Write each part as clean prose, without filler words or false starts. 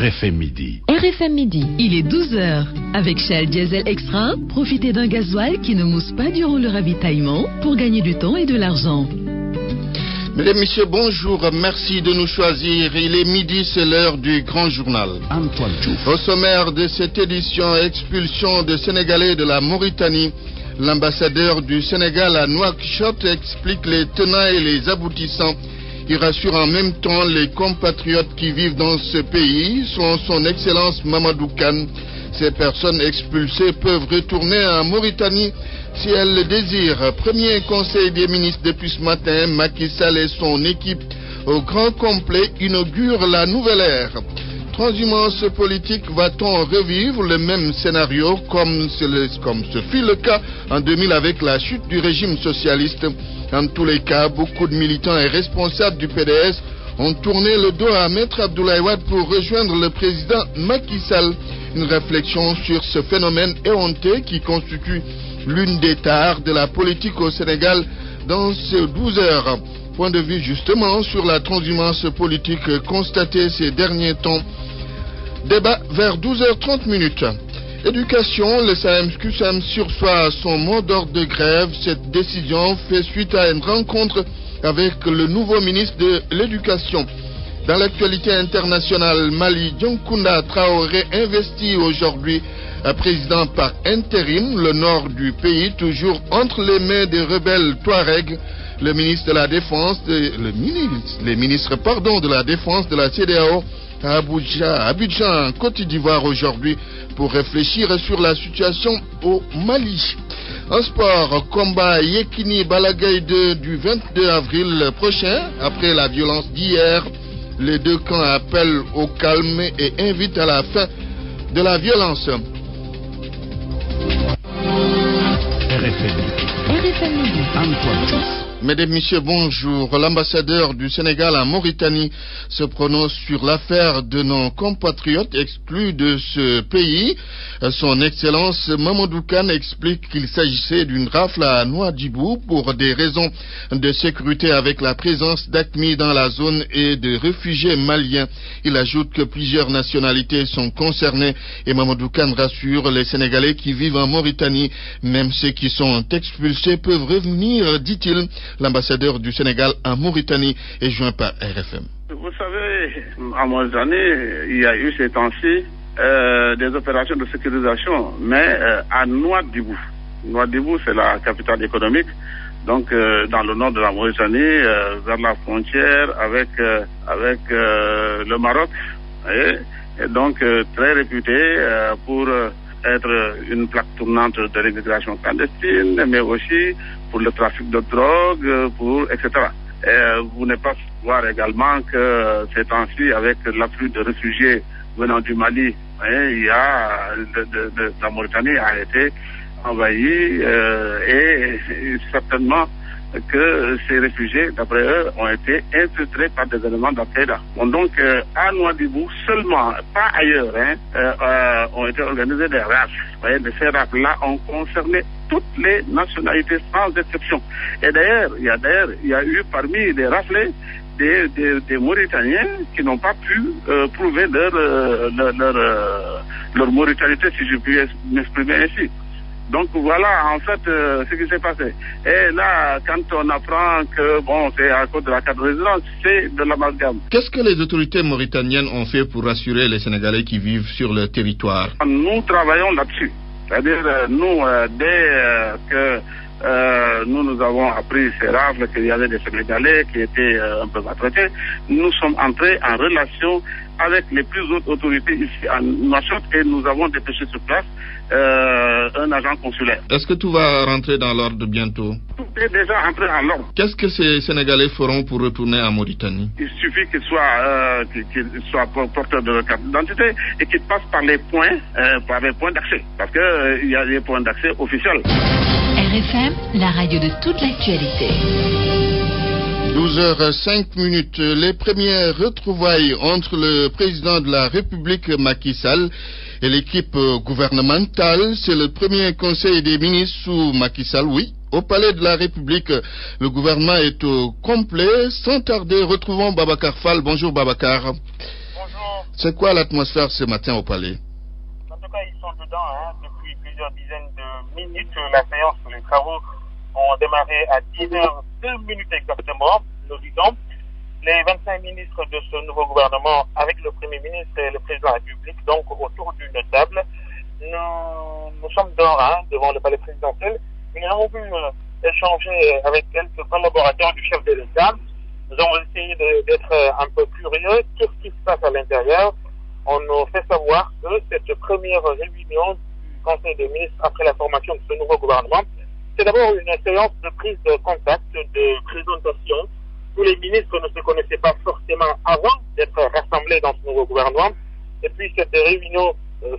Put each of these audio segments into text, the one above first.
RFM Midi. RFM Midi. Il est 12h. Avec Shell Diesel Extra, profitez d'un gasoil qui ne mousse pas durant le ravitaillement pour gagner du temps et de l'argent. Mesdames, Messieurs, bonjour. Merci de nous choisir. Il est midi, c'est l'heure du grand journal. Antoine Diouf. Au sommaire de cette édition, expulsion de Sénégalais de la Mauritanie. L'ambassadeur du Sénégal à Nouakchott explique les tenants et les aboutissants. Il rassure en même temps les compatriotes qui vivent dans ce pays, selon son Excellence Mamadou Kane. Ces personnes expulsées peuvent retourner en Mauritanie si elles le désirent. Premier conseil des ministres depuis ce matin, Macky Sall et son équipe au grand complet inaugurent la nouvelle ère. Transhumance politique, va-t-on revivre le même scénario comme ce fut le cas en 2000 avec la chute du régime socialiste? En tous les cas, beaucoup de militants et responsables du PDS ont tourné le dos à Maître Abdoulaye Wade pour rejoindre le président Macky Sall. Une réflexion sur ce phénomène éhonté qui constitue l'une des tares de la politique au Sénégal dans ces 12 heures. Point de vue justement sur la transhumance politique constatée ces derniers temps. Débat vers 12h30. Éducation, le SAEMS-CUSAM sursoit à son mot d'ordre de grève. Cette décision fait suite à une rencontre avec le nouveau ministre de l'Éducation. Dans l'actualité internationale, Mali, Dioncounda Traoré investi aujourd'hui président par intérim, le nord du pays, toujours entre les mains des rebelles Touaregs. Le ministre de la Défense, les ministres de la Défense de la CEDEAO à Abidjan, Côte d'Ivoire aujourd'hui pour réfléchir sur la situation au Mali. En sport, combat Yekini Balagaï 2 du 22 avril prochain. Après la violence d'hier, les deux camps appellent au calme et invitent à la fin de la violence. RFM Midi. Antoine Diouf. Mesdames, Messieurs, bonjour. L'ambassadeur du Sénégal en Mauritanie se prononce sur l'affaire de nos compatriotes exclus de ce pays. Son Excellence Mamadou Kane explique qu'il s'agissait d'une rafle à Nouadhibou pour des raisons de sécurité avec la présence d'AQMI dans la zone et de réfugiés maliens. Il ajoute que plusieurs nationalités sont concernées et Mamadou Kane rassure les Sénégalais qui vivent en Mauritanie. Même ceux qui sont expulsés peuvent revenir, dit-il. L'ambassadeur du Sénégal en Mauritanie est joint par RFM. Vous savez, en Mauritanie, il y a eu ces temps-ci des opérations de sécurisation, mais à Nouadhibou. Nouadhibou, c'est la capitale économique, donc dans le nord de la Mauritanie, vers la frontière avec le Maroc, et donc très réputé pour être une plaque tournante de l'immigration clandestine, mais aussi pour le trafic de drogue, etc. Vous n'êtes pas voir également que ces temps-ci, avec l'afflux de réfugiés venant du Mali, il y a la Mauritanie a été envahie et certainement que ces réfugiés, d'après eux, ont été infiltrés par des éléments d'Al-Qaïda. Bon, donc, à Nouadhibou, seulement, pas ailleurs, ont été organisés des rafles. Mais ces rafles-là ont concerné toutes les nationalités sans exception. Et d'ailleurs, il y a eu parmi les raflés des Mauritaniens qui n'ont pas pu prouver leur mauritanité, si je puis m'exprimer ainsi. Donc voilà en fait ce qui s'est passé. Et là, quand on apprend que c'est à cause de la carte de résidence, c'est de l'amalgame. Qu'est-ce que les autorités mauritaniennes ont fait pour rassurer les Sénégalais qui vivent sur le territoire? Nous travaillons là-dessus. C'est-à-dire, nous, dès que nous avons appris ces rafles qu'il y avait des Sénégalais qui étaient un peu maltraités, nous sommes entrés en relation avec les plus hautes autorités ici à Nouakchott et nous avons dépêché sur place un agent consulaire. Est-ce que tout va rentrer dans l'ordre bientôt? Tout est déjà entré en ordre. Qu'est-ce que ces Sénégalais feront pour retourner en Mauritanie? Il suffit qu'ils soient porteurs de leur carte d'identité et qu'ils passent par les points d'accès. Parce qu'il y a des points d'accès officiels. RFM, la radio de toute l'actualité. 12h05. Les premières retrouvailles entre le président de la République Macky Sall et l'équipe gouvernementale. C'est le premier conseil des ministres sous Macky Sall, oui. Au palais de la République, le gouvernement est au complet. Sans tarder, retrouvons Babacar Fall. Bonjour Babacar. Bonjour. C'est quoi l'atmosphère ce matin au palais? En tout cas, ils sont dedans depuis plusieurs dizaines de minutes. La séance, les travaux ont démarré à 10h02 exactement, nous disons. Les 25 ministres de ce nouveau gouvernement, avec le Premier ministre et le Président de la République, donc autour d'une table. Nous sommes devant le palais présidentiel. Nous avons pu échanger avec quelques collaborateurs du chef de l'État. Nous avons essayé d'être un peu curieux. Qu'est-ce qui se passe à l'intérieur? On nous fait savoir que cette première réunion du Conseil des ministres après la formation de ce nouveau gouvernement, c'est d'abord une séance de prise de contact, de présentation. Tous les ministres ne se connaissaient pas forcément avant d'être rassemblés dans ce nouveau gouvernement. Et puis cette réunion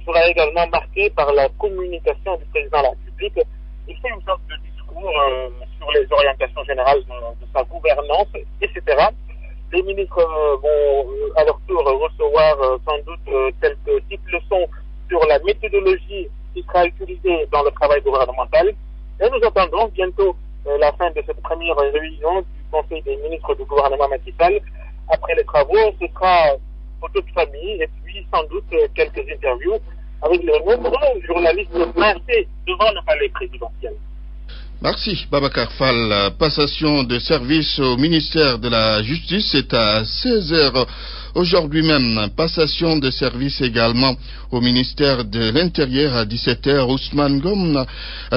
sera également marquée par la communication du président de la République. Il fait une sorte de discours sur les orientations générales de sa gouvernance, etc. Les ministres vont à leur tour recevoir sans doute quelques petites leçons sur la méthodologie qui sera utilisée dans le travail gouvernemental. Et nous attendons bientôt la fin de cette première réunion du Conseil des ministres du gouvernement Macky Sall. Après les travaux, ce sera pour toute famille et puis sans doute quelques interviews avec les nombreux journalistes placés devant le palais présidentiel. Merci Babacar Fall. Passation de service au ministère de la Justice, c'est à 16h aujourd'hui même. Passation de service également au ministère de l'Intérieur à 17h. Ousmane Gom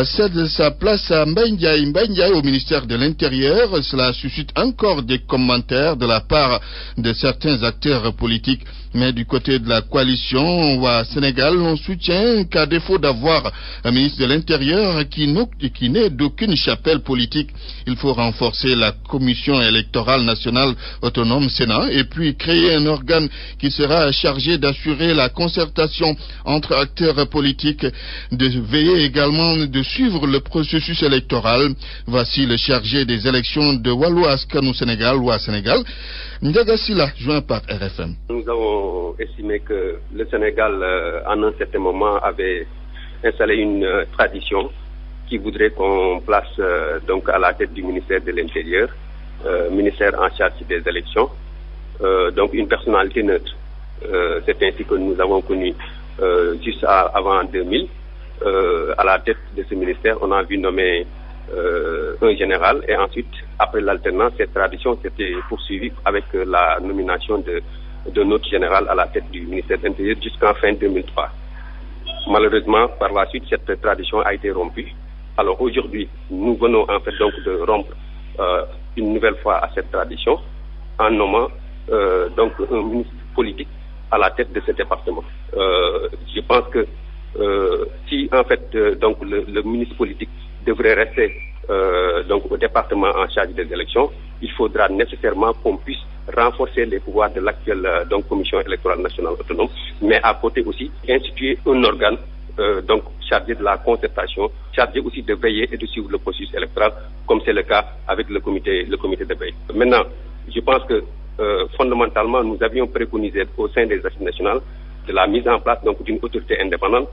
cède sa place à Mbaye Ndiaye au ministère de l'Intérieur. Cela suscite encore des commentaires de la part de certains acteurs politiques. Mais du côté de la coalition au Sénégal, on soutient qu'à défaut d'avoir un ministre de l'Intérieur qui n'est d'aucune chapelle politique, il faut renforcer la commission électorale nationale autonome Sénat et puis créer un organe qui sera chargé d'assurer la concertation entre acteurs politiques, de veiller également de suivre le processus électoral. Voici le chargé des élections de Walou Askanou Sénégal ou à Sénégal, Ndiaga Sila, joint par RFM. Nous avons estimé que le Sénégal, en un certain moment, avait installé une tradition qui voudrait qu'on place donc à la tête du ministère de l'Intérieur, ministère en charge des élections, donc une personnalité neutre. C'est ainsi que nous avons connu juste avant 2000. À la tête de ce ministère, on a vu nommer un général et ensuite, après l'alternance, cette tradition s'était poursuivie avec la nomination de notre général à la tête du ministère de l'Intérieur jusqu'en fin 2003. Malheureusement, par la suite, cette tradition a été rompue. Alors aujourd'hui, nous venons en fait donc de rompre une nouvelle fois à cette tradition en nommant donc un ministre politique à la tête de ce département. Je pense que si en fait donc le ministre politique devrait rester donc au département en charge des élections, il faudra nécessairement qu'on puisse renforcer les pouvoirs de l'actuelle donc commission électorale nationale autonome, mais à côté aussi instituer un organe donc chargé de la concertation, chargé aussi de veiller et de suivre le processus électoral, comme c'est le cas avec le comité de veille. Maintenant, je pense que fondamentalement, nous avions préconisé au sein des assises nationales de la mise en place donc d'une autorité indépendante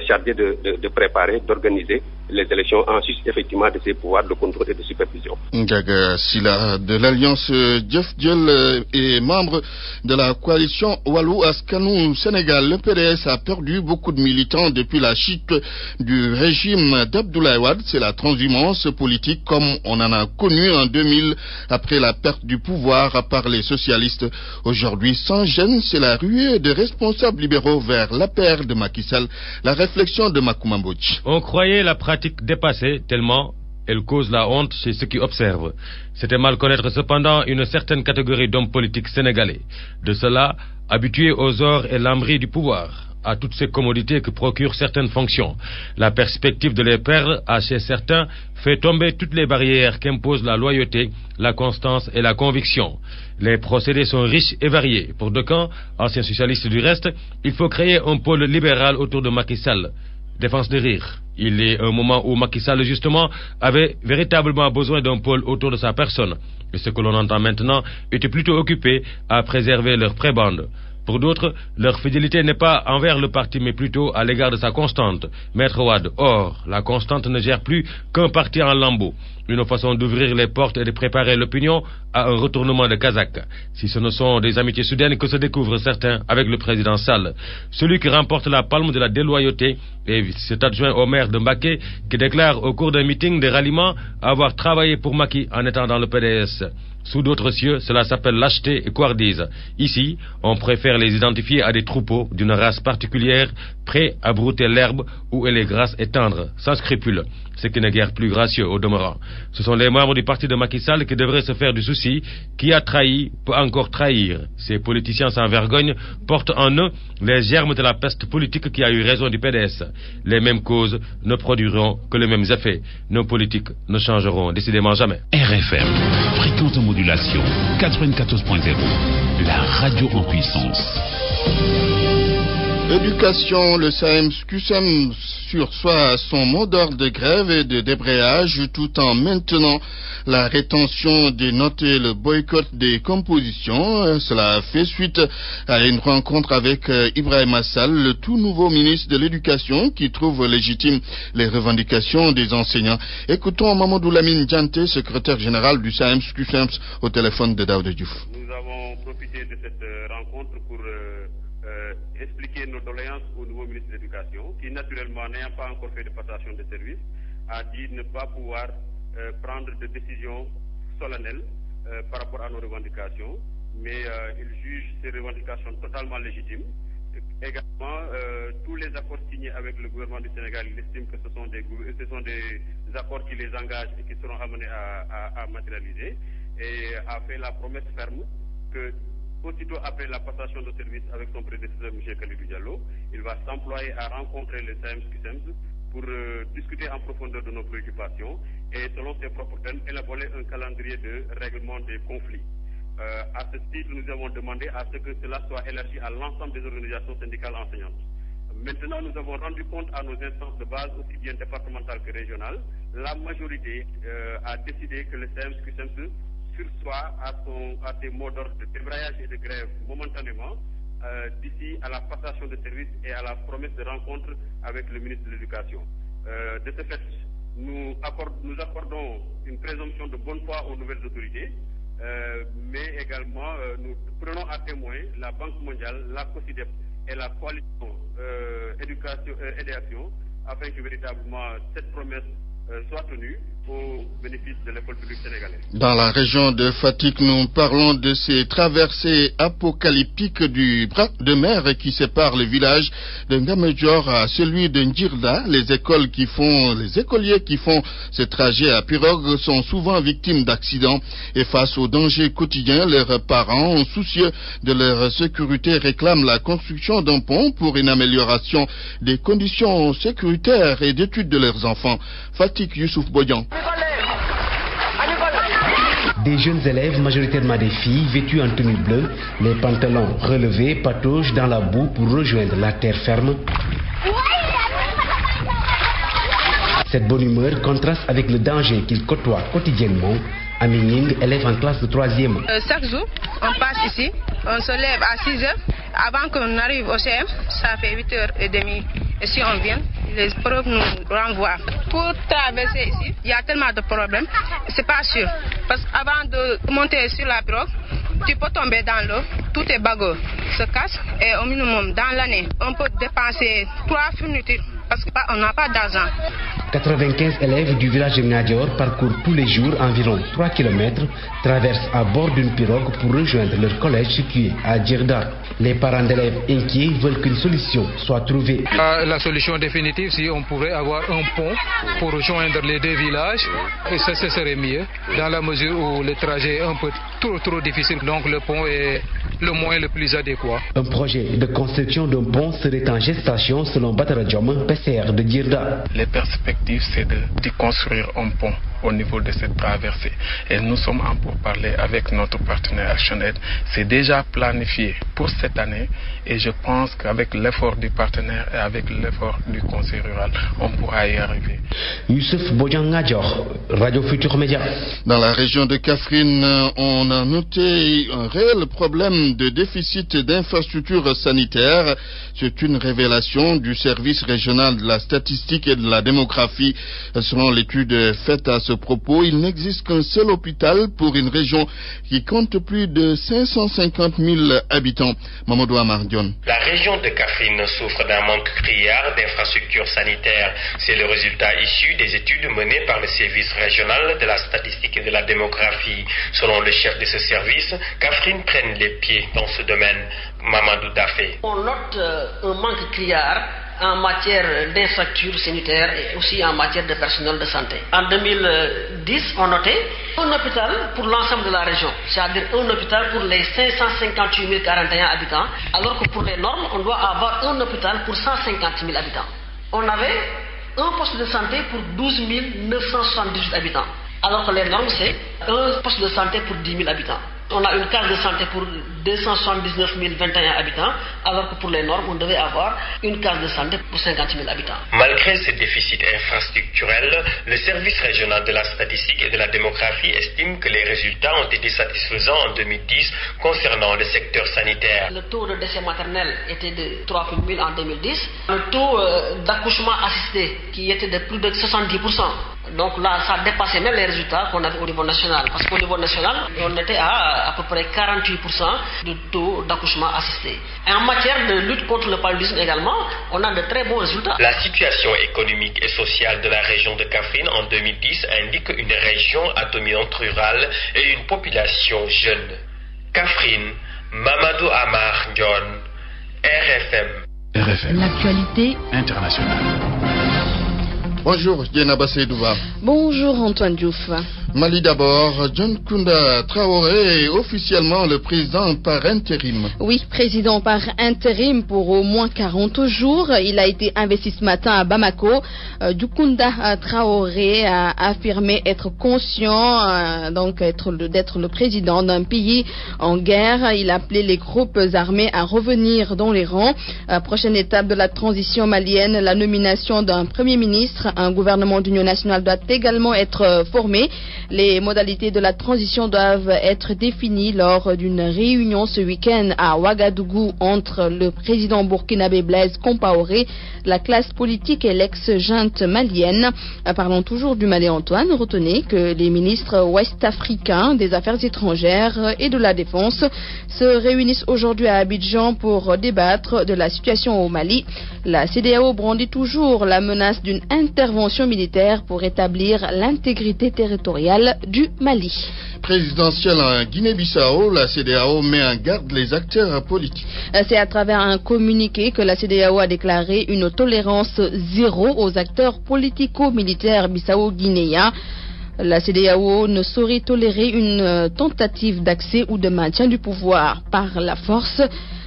chargée de préparer, d'organiser les élections en sus effectivement de ses pouvoirs de contrôle et de supervision. Ndiaga Sila de l'Alliance Diof Diol est membre de la coalition Walou Askanou Sénégal. Le PDS a perdu beaucoup de militants depuis la chute du régime d'Abdoulaye Wade. C'est la transhumance politique comme on en a connu en 2000 après la perte du pouvoir par les socialistes. Aujourd'hui, sans gêne, c'est la ruée de responsables libéraux vers l'APR de Macky Sall. La réflexion de Makouma Mbodji. On croyait la pratique dépassée tellement elle cause la honte chez ceux qui observent. C'était mal connaître cependant une certaine catégorie d'hommes politiques sénégalais. De cela, habitués aux ors et lambris du pouvoir, à toutes ces commodités que procurent certaines fonctions. La perspective de les perdre a chez certains fait tomber toutes les barrières qu'imposent la loyauté, la constance et la conviction. Les procédés sont riches et variés. Pour Decamps, ancien socialiste du reste, il faut créer un pôle libéral autour de Macky Sall. Défense de rire. Il est un moment où Macky Sall, justement, avait véritablement besoin d'un pôle autour de sa personne. Et ce que l'on entend maintenant était plutôt occupé à préserver leur prébande. Pour d'autres, leur fidélité n'est pas envers le parti, mais plutôt à l'égard de sa constante, Maître Wade. Or, la constante ne gère plus qu'un parti en lambeaux. Une façon d'ouvrir les portes et de préparer l'opinion à un retournement de Kazakh. Si ce ne sont des amitiés soudaines que se découvrent certains avec le président Sall. Celui qui remporte la palme de la déloyauté et cet adjoint au maire de Mbacké qui déclare au cours d'un meeting de ralliement avoir travaillé pour Macky en étant dans le PDS. Sous d'autres cieux, cela s'appelle lâcheté et couardise. Ici, on préfère les identifier à des troupeaux d'une race particulière, prêts à brouter l'herbe où elle est grasse et tendre, sans scrupule, ce qui n'est guère plus gracieux au demeurant. Ce sont les membres du parti de Macky Sall qui devraient se faire du souci. Qui a trahi peut encore trahir. Ces politiciens sans vergogne portent en eux les germes de la peste politique qui a eu raison du PDS. Les mêmes causes ne produiront que les mêmes effets. Nos politiques ne changeront décidément jamais. RFM, fréquente modulation 94.0, la radio en puissance. Éducation, le SAEMS-QSEMS sursoit son mot d'ordre de grève et de débrayage tout en maintenant la rétention des notes et le boycott des compositions. Cela fait suite à une rencontre avec Ibrahima Sall, le tout nouveau ministre de l'Éducation, qui trouve légitimes les revendications des enseignants. Écoutons Mamadou Lamine Dianté, secrétaire général du SAEMS-QSEMS, au téléphone de Daouda Diouf. Nous avons profité de cette rencontre pour expliquer nos doléances au nouveau ministre de l'Éducation, qui naturellement, n'ayant pas encore fait de passation de service, a dit ne pas pouvoir prendre de décisions solennelles par rapport à nos revendications, mais il juge ces revendications totalement légitimes. Également, tous les accords signés avec le gouvernement du Sénégal, il estime que ce sont des accords qui les engagent et qui seront amenés à matérialiser, et a fait la promesse ferme que aussitôt après la passation de service avec son prédécesseur, M. Khalidou Diallo, il va s'employer à rencontrer le SAEMS-QSEMS pour discuter en profondeur de nos préoccupations et, selon ses propres termes, élaborer un calendrier de règlement des conflits. À ce titre, nous avons demandé à ce que cela soit élargi à l'ensemble des organisations syndicales enseignantes. Maintenant, nous avons rendu compte à nos instances de base, aussi bien départementales que régionales. La majorité a décidé que le SAEMS-QSEMS sursoit à ses mots d'ordre de débrayage et de grève momentanément d'ici à la passation de service et à la promesse de rencontre avec le ministre de l'Éducation. De ce fait, nous accordons une présomption de bonne foi aux nouvelles autorités, mais également nous prenons à témoin la Banque mondiale, la COSIDEP et la coalition éducation et action, afin que véritablement cette promesse soit tenue au bénéfice de l'école publique sénégalaise. Dans la région de Fatick, nous parlons de ces traversées apocalyptiques du bras de mer qui séparent le village de Ngamejor à celui de Ndjirda. Les écoliers qui font ce trajet à pirogue sont souvent victimes d'accidents et face aux dangers quotidiens, leurs parents, soucieux de leur sécurité, réclament la construction d'un pont pour une amélioration des conditions sécuritaires et d'études de leurs enfants. Fatick, Youssouf Bodian. Des jeunes élèves, majoritairement des filles, vêtues en tenue bleue, les pantalons relevés, pataugent dans la boue pour rejoindre la terre ferme. Cette bonne humeur contraste avec le danger qu'ils côtoient quotidiennement. Amining, élève en classe de 3e. Chaque jour, on passe ici, on se lève à 6h. Avant qu'on arrive au CM, ça fait 8h30. Et si on vient, les profs nous renvoient. Pour traverser ici, il y a tellement de problèmes. C'est pas sûr. Parce qu'avant de monter sur la pirogue, tu peux tomber dans l'eau, tous tes bagages se cassent. Et au minimum, dans l'année, on peut dépenser 3 fournitures. Parce qu'on n'a pas d'argent. 95 élèves du village de Ngadior parcourent tous les jours environ 3 km, traversent à bord d'une pirogue pour rejoindre leur collège situé à Djirda. Les parents d'élèves inquiets veulent qu'une solution soit trouvée. La solution définitive, si on pouvait avoir un pont pour rejoindre les deux villages, et ça ce serait mieux, dans la mesure où le trajet est un peu trop difficile, donc le pont est le moyen le plus adéquat. Un projet de construction d'un pont serait en gestation selon Batara Diom, PCR de Djirda. Les perspectives l'objectif c'est de construire un pont au niveau de cette traversée. Et nous sommes en pourparlers avec notre partenaire ActionAid. C'est déjà planifié pour cette année et je pense qu'avec l'effort du partenaire et avec l'effort du conseil rural, on pourra y arriver. Youssef Bodian-Ngadjor, Radio Futur Média. Dans la région de Kaffrine, on a noté un réel problème de déficit d'infrastructures sanitaires. C'est une révélation du service régional de la statistique et de la démographie. Selon l'étude faite à ce propos, il n'existe qu'un seul hôpital pour une région qui compte plus de 550 000 habitants. Mamadou Amardion. La région de Kaffrine souffre d'un manque criard d'infrastructures sanitaires. C'est le résultat issu des études menées par le service régional de la statistique et de la démographie. Selon le chef de ce service, Kaffrine prenne les pieds dans ce domaine. Mamadou Dafé. On note un manque criard en matière d'infrastructures sanitaires et aussi en matière de personnel de santé. En 2010, on notait un hôpital pour l'ensemble de la région, c'est-à-dire un hôpital pour les 558 041 habitants, alors que pour les normes, on doit avoir un hôpital pour 150 000 habitants. On avait un poste de santé pour 12 978 habitants, alors que les normes, c'est un poste de santé pour 10 000 habitants. On a une case de santé pour 279 021 habitants, alors que pour les normes, on devait avoir une case de santé pour 50 000 habitants. Malgré ce déficit infrastructurel, le service régional de la statistique et de la démographie estime que les résultats ont été satisfaisants en 2010 concernant le secteur sanitaire. Le taux de décès maternel était de 3 000 en 2010. Le taux d'accouchement assisté, qui était de plus de 70%. Donc là, ça dépassait même les résultats qu'on avait au niveau national. Parce qu'au niveau national, on était à peu près 48% de taux d'accouchement assisté. Et en matière de lutte contre le paludisme également, on a de très bons résultats. La situation économique et sociale de la région de Kaffrine en 2010 indique une région à dominante rurale et une population jeune. Kaffrine, Mamadou Amar John, RFM. L'actualité internationale. Bonjour, Diana Bassédouba. Bonjour, Antoine Diouf. Mali d'abord, John Kounda Traoré est officiellement le président par intérim. Oui, président par intérim pour au moins 40 jours. Il a été investi ce matin à Bamako. Kounda Traoré a affirmé être conscient d'être le président d'un pays en guerre. Il a appelé les groupes armés à revenir dans les rangs. Prochaine étape de la transition malienne, la nomination d'un premier ministre. Un gouvernement d'union nationale doit également être formé. Les modalités de la transition doivent être définies lors d'une réunion ce week-end à Ouagadougou entre le président burkinabé Blaise Compaoré, la classe politique et l'ex-junte malienne. Parlons toujours du Mali, Antoine. Retenez que les ministres ouest-africains des Affaires étrangères et de la Défense se réunissent aujourd'hui à Abidjan pour débattre de la situation au Mali. La CEDEAO brandit toujours la menace d'une intervention militaire pour établir l'intégrité territoriale du Mali. Présidentielle en Guinée-Bissau, la CEDEAO met en garde les acteurs politiques. C'est à travers un communiqué que la CEDEAO a déclaré une tolérance zéro aux acteurs politico-militaires bissau-guinéens. La CEDEAO ne saurait tolérer une tentative d'accès ou de maintien du pouvoir par la force.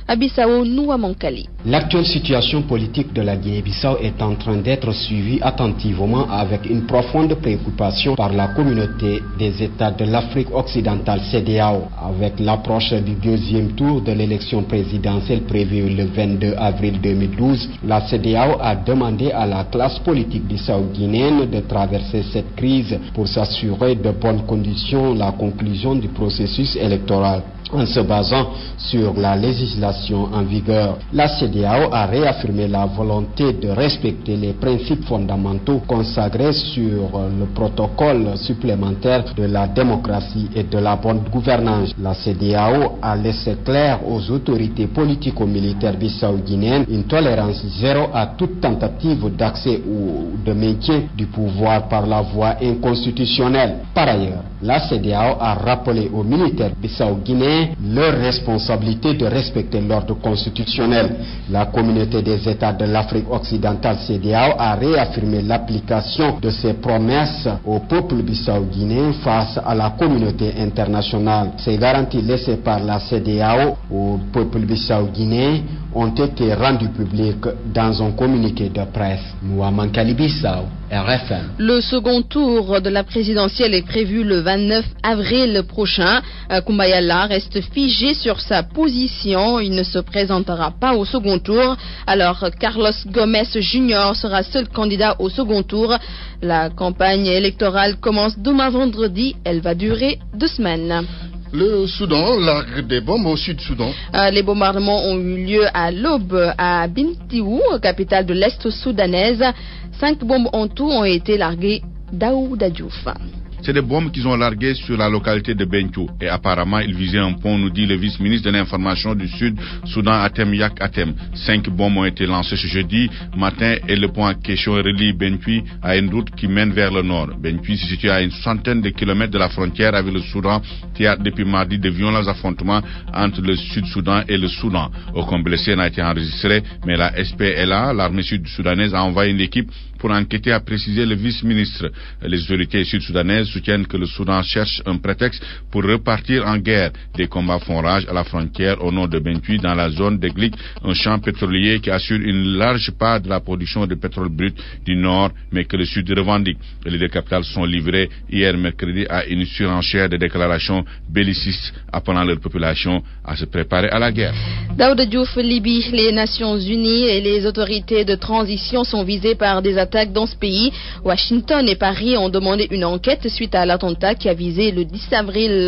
À Bissau, Nouamankali. L'actuelle situation politique de la Guinée-Bissau est en train d'être suivie attentivement avec une profonde préoccupation par la communauté des États de l'Afrique occidentale CEDEAO. Avec l'approche du deuxième tour de l'élection présidentielle prévue le 22 avril 2012, la CEDEAO a demandé à la classe politique bissau-guinéenne de traverser cette crise pour s'assurer de bonnes conditions la conclusion du processus électoral. En se basant sur la législation en vigueur, la CEDEAO a réaffirmé la volonté de respecter les principes fondamentaux consacrés sur le protocole supplémentaire de la démocratie et de la bonne gouvernance. La CEDEAO a laissé clair aux autorités politico-militaires bissau-guinéennes une tolérance zéro à toute tentative d'accès ou de maintien du pouvoir par la voie inconstitutionnelle. Par ailleurs, la CEDEAO a rappelé aux militaires bissau-guinéens leur responsabilité de respecter l'ordre constitutionnel. La communauté des États de l'Afrique occidentale CEDEAO a réaffirmé l'application de ses promesses au peuple bissau-guinéen face à la communauté internationale. Ces garanties laissées par la CEDEAO au peuple bissau-guinéen ont été rendus publics dans un communiqué de presse. Mouaman Kalibissao, RFM. Le second tour de la présidentielle est prévu le 29 avril prochain. Koumbayala reste figé sur sa position. Il ne se présentera pas au second tour. Alors Carlos Gomez Jr. sera seul candidat au second tour. La campagne électorale commence demain vendredi. Elle va durer 2 semaines. Le Soudan largue des bombes au Sud-Soudan. Les bombardements ont eu lieu à l'aube à Bintiou, capitale de l'Est soudanaise. 5 bombes en tout ont été larguées d'Aouda Diouf. C'est des bombes qu'ils ont larguées sur la localité de Bentiu. Et apparemment, ils visaient un pont, nous dit le vice-ministre de l'information du Sud-Soudan, Atem Yak Atem. 5 bombes ont été lancées ce jeudi matin et le pont en question relie Bentiu à une route qui mène vers le nord. Bentiu se situe à une centaine de kilomètres de la frontière avec le Soudan, théâtre depuis mardi de violents affrontements entre le Sud-Soudan et le Soudan. Aucun blessé n'a été enregistré, mais la SPLA, l'armée sud-soudanaise, a envoyé une équipe pour enquêter, a précisé le vice-ministre. Les autorités sud-soudanaises soutiennent que le Soudan cherche un prétexte pour repartir en guerre. Des combats font rage à la frontière au nord de Bentiu, dans la zone de Glick, un champ pétrolier qui assure une large part de la production de pétrole brut du nord, mais que le Sud revendique. Les deux capitales sont livrées hier mercredi à une surenchère de déclarations bellicistes appelant leur population à se préparer à la guerre. Daouda Diouf, Libye, les Nations Unies et les autorités de transition sont visées par des attaques dans ce pays. Washington et Paris ont demandé une enquête suite à l'attentat qui a visé le 10 avril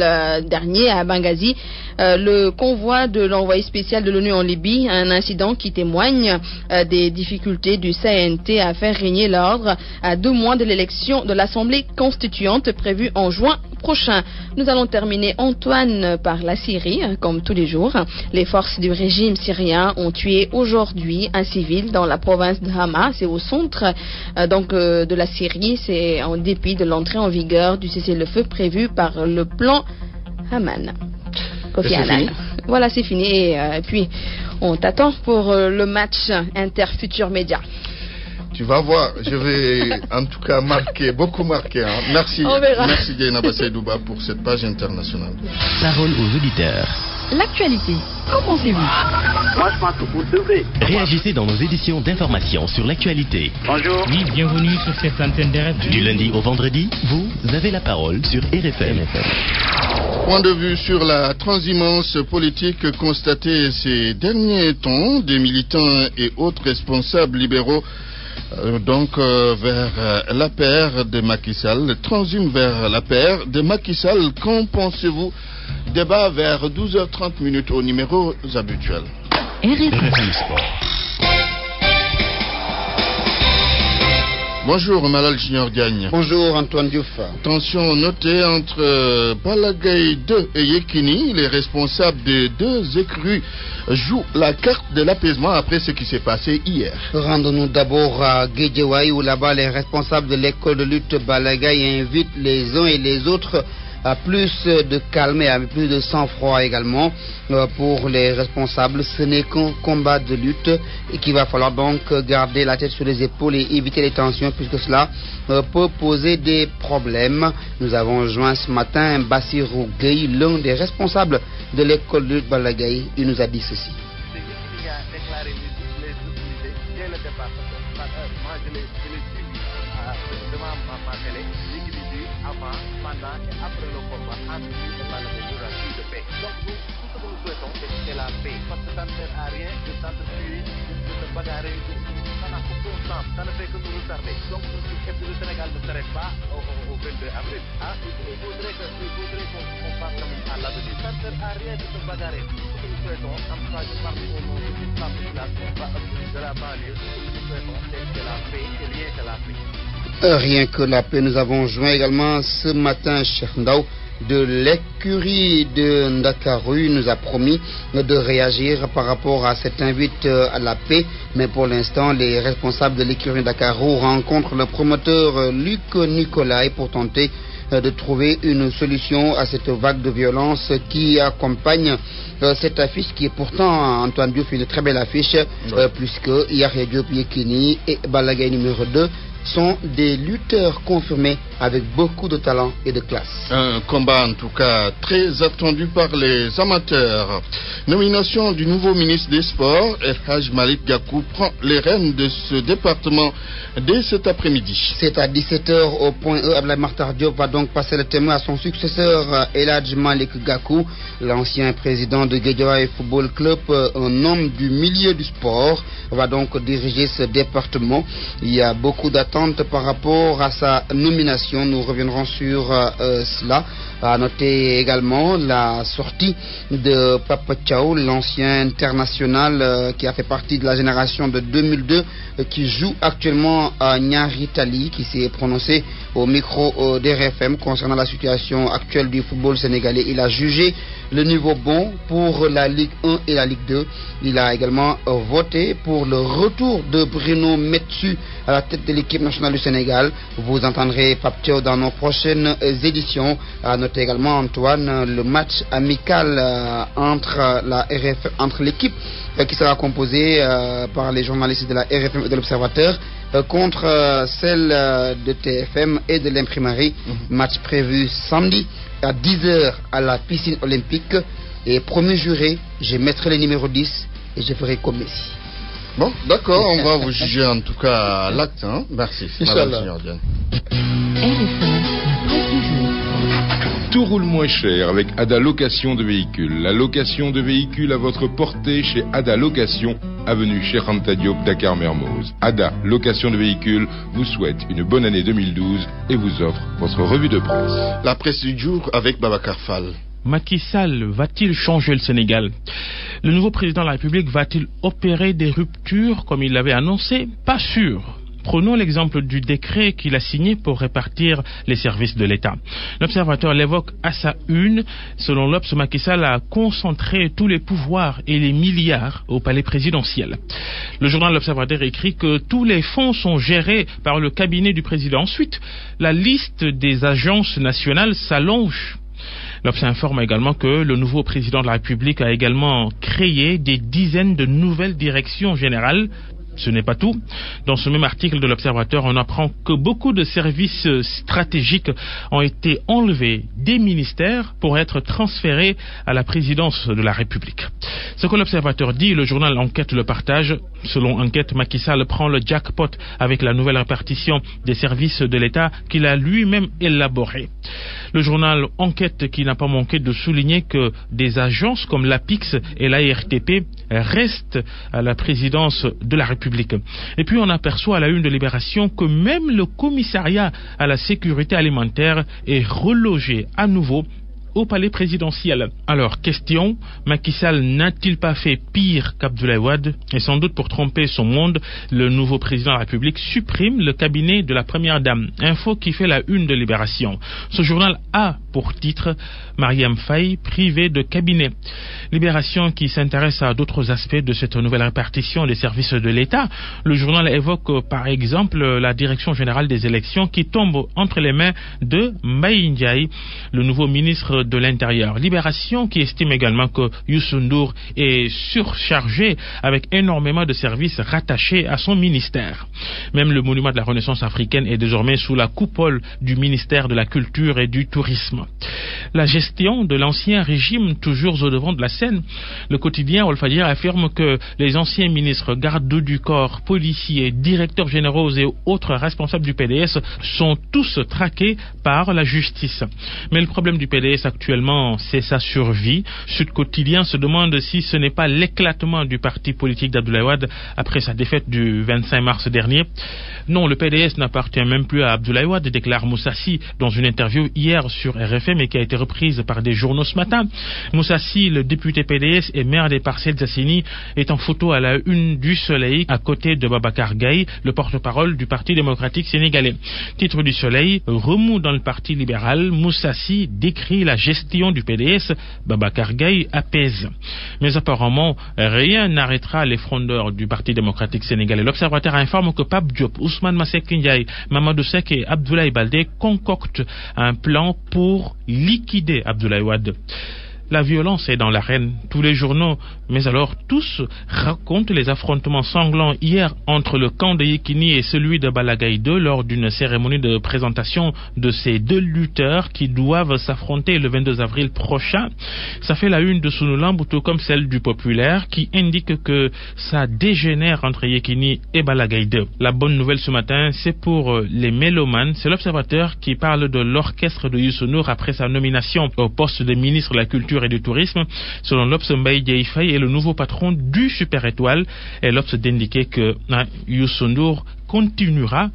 dernier à Benghazi le convoi de l'envoyé spécial de l'ONU en Libye, un incident qui témoigne des difficultés du CNT à faire régner l'ordre à 2 mois de l'élection de l'Assemblée constituante prévue en juin prochain. Nous allons terminer, Antoine, par la Syrie, comme tous les jours. Les forces du régime syrien ont tué aujourd'hui un civil dans la province de Hama, c'est au centre de la Syrie, c'est en dépit de l'entrée en vigueur du cessez-le-feu prévu par le plan Haman. Kofi Annan. Voilà, c'est fini. Et puis, on t'attend pour le match Inter-Futur Média. Tu vas voir, je vais en tout cas beaucoup marquer. Hein. Merci, merci Gaïna Seydouba pour cette page internationale. Parole aux auditeurs. L'actualité, qu'en pensez-vous? Moi, je pense que vous devrez. Réagissez dans nos éditions d'information sur l'actualité. Bonjour. Oui, bienvenue sur cette antenne de RFM. Du lundi au vendredi, vous avez la parole sur RFM. Point de vue sur la transhumance politique constatée ces derniers temps des militants et autres responsables libéraux vers la paire de Macky Sall, transhume vers la paire de Macky Sall. Qu'en pensez-vous? Débat vers 12h30 aux numéros habituels. RFM Sport. Bonjour Malal Junior Diagne. Bonjour Antoine Diouf. Tension notée entre Balagaï 2 et Yekini. Les responsables des 2 écuries jouent la carte de l'apaisement après ce qui s'est passé hier. Rendons-nous d'abord à Guédiawaye où là-bas les responsables de l'école de lutte Balagaï invitent les uns et les autres à plus de calme et à plus de sang-froid également. Pour les responsables, ce n'est qu'un combat de lutte et qu'il va falloir donc garder la tête sur les épaules et éviter les tensions puisque cela peut poser des problèmes. Nous avons joint ce matin Bassirou Gueye, l'un des responsables de l'école de lutte Balagaï. Il nous a dit ceci. Ça ne fait que nous retarder. Donc, le Sénégal ne s'arrête pas au 22 avril. Il faudrait qu'on passe à l'avenir. Ça ne sert à rien de se bagarrer. Ce que nous souhaitons, en tout cas, je parle au nom de toute la population de la banlieue, ce que nous souhaitons, c'est la paix et rien que la paix. Rien que la paix. Nous avons joint également ce matin Cheikh Ndao de l'écurie de Ndakaru. Nous a promis de réagir par rapport à cette invite à la paix, mais pour l'instant les responsables de l'écurie de Ndakaru rencontrent le promoteur Luc Nicolai pour tenter de trouver une solution à cette vague de violence qui accompagne cette affiche qui est pourtant, Antoine Diouf, une très belle affiche, puisque Yahya Diop Yekini et Balagaï numéro 2 sont des lutteurs confirmés avec beaucoup de talent et de classe. Un combat en tout cas très attendu par les amateurs. Nomination du nouveau ministre des Sports, El Hadj Malick Gakou prend les rênes de ce département dès cet après-midi. C'est à 17h au point E. Abdoulaye Makhtar Diop va donc passer le témoin à son successeur El Hadj Malick Gakou, l'ancien président de Guédiawaye Football Club, un homme du milieu du sport, va donc diriger ce département. Il y a beaucoup d'attentes par rapport à sa nomination. Nous reviendrons sur cela. À noter également la sortie de Papa Thiaw, l'ancien international qui a fait partie de la génération de 2002, qui joue actuellement à Niary Tally, qui s'est prononcé au micro d'RFM concernant la situation actuelle du football sénégalais. Il a jugé le niveau bon pour la Ligue 1 et la Ligue 2. Il a également voté pour le retour de Bruno Metsu à la tête de l'équipe nationale du Sénégal. Vous entendrez Papa Thiaw dans nos prochaines éditions. À noter également, Antoine, le match amical entre l'équipe qui sera composée par les journalistes de la RFM et de l'Observateur contre celle de TFM et de l'Imprimerie. Match prévu samedi à 10h à la piscine olympique. Et premier juré, je mettrai le numéro 10 et je ferai comme Messi. Bon, d'accord, on va vous juger en tout cas à l'acte. Hein? Merci. Madame Diane. Tout roule moins cher avec Ada Location de véhicules. La location de véhicules à votre portée chez Ada Location, avenue Cheikh Anta Diop, Dakar Mermoz. Ada Location de véhicules vous souhaite une bonne année 2012 et vous offre votre revue de presse. La presse du jour avec Babacar Fall. Macky Sall va-t-il changer le Sénégal? Le nouveau président de la République va-t-il opérer des ruptures comme il l'avait annoncé? Pas sûr. Prenons l'exemple du décret qu'il a signé pour répartir les services de l'État. L'Observateur l'évoque à sa une. Selon l'Obs, Macky Sall a concentré tous les pouvoirs et les milliards au palais présidentiel. Le journal L'Observateur écrit que tous les fonds sont gérés par le cabinet du président. Ensuite, la liste des agences nationales s'allonge. L'Obs informe également que le nouveau président de la République a également créé des dizaines de nouvelles directions générales. Ce n'est pas tout. Dans ce même article de l'Observateur, on apprend que beaucoup de services stratégiques ont été enlevés des ministères pour être transférés à la présidence de la République. Ce que l'Observateur dit, le journal Enquête le partage. Selon Enquête, Macky Sall prend le jackpot avec la nouvelle répartition des services de l'État qu'il a lui-même élaborée. Le journal Enquête qui n'a pas manqué de souligner que des agences comme l'APIX et l'ARTP restent à la présidence de la République. Et puis on aperçoit à la une de Libération que même le commissariat à la sécurité alimentaire est relogé à nouveau au palais présidentiel. Alors, question, Macky Sall n'a-t-il pas fait pire qu'Abdoulaye Wade? Et sans doute pour tromper son monde, le nouveau président de la République supprime le cabinet de la première dame. Info qui fait la une de Libération. Ce journal a pour titre Marième Faye privée de cabinet. Libération qui s'intéresse à d'autres aspects de cette nouvelle répartition des services de l'État. Le journal évoque par exemple la direction générale des élections qui tombe entre les mains de Mbaye Ndiaye, le nouveau ministre de l'Intérieur. Libération qui estime également que Youssou N'Dour est surchargé avec énormément de services rattachés à son ministère. Même le monument de la Renaissance africaine est désormais sous la coupole du ministère de la Culture et du Tourisme. La gestion de l'ancien régime toujours au devant de la scène. Le quotidien Walfadjri affirme que les anciens ministres, gardes du corps, policiers, directeurs généraux et autres responsables du PDS sont tous traqués par la justice. Mais le problème du PDS actuellement, c'est sa survie. Sud Quotidien se demande si ce n'est pas l'éclatement du parti politique d'Abdoulaye Wade après sa défaite du 25 mars dernier. Non, le PDS n'appartient même plus à Abdoulaye Wade, déclare Moussassi dans une interview hier sur RFM et qui a été reprise par des journaux ce matin. Moussassi, le député PDS et maire des Parcelles Assainies, est en photo à la une du Soleil à côté de Babacar Gaye, le porte-parole du Parti démocratique sénégalais. Titre du Soleil, remous dans le Parti libéral, Moussassi décrit la gestion du PDS, Babacar Gaye apaise. Mais apparemment, rien n'arrêtera les frondeurs du Parti démocratique sénégalais. L'Observateur informe que Pape Diop, Ousmane Masseck Ndiaye, Mamadou Seck et Abdoulaye Baldé concoctent un plan pour liquider Abdoulaye Wade. La violence est dans l'arène. Tous les journaux, mais alors tous, racontent les affrontements sanglants hier entre le camp de Yekini et celui de Balagaï 2 lors d'une cérémonie de présentation de ces deux lutteurs qui doivent s'affronter le 22 avril prochain. Ça fait la une de Sunulambo, tout comme celle du Populaire, qui indique que ça dégénère entre Yekini et Balagaï 2. La bonne nouvelle ce matin, c'est pour les mélomanes. C'est l'Observateur qui parle de l'orchestre de Youssou Ndour après sa nomination au poste de ministre de la Culture et du Tourisme. Selon l'Obs, Mbaye Dièye Faye est le nouveau patron du Super Étoile, et l'Obs d'indiquer que Youssou Ndour continuera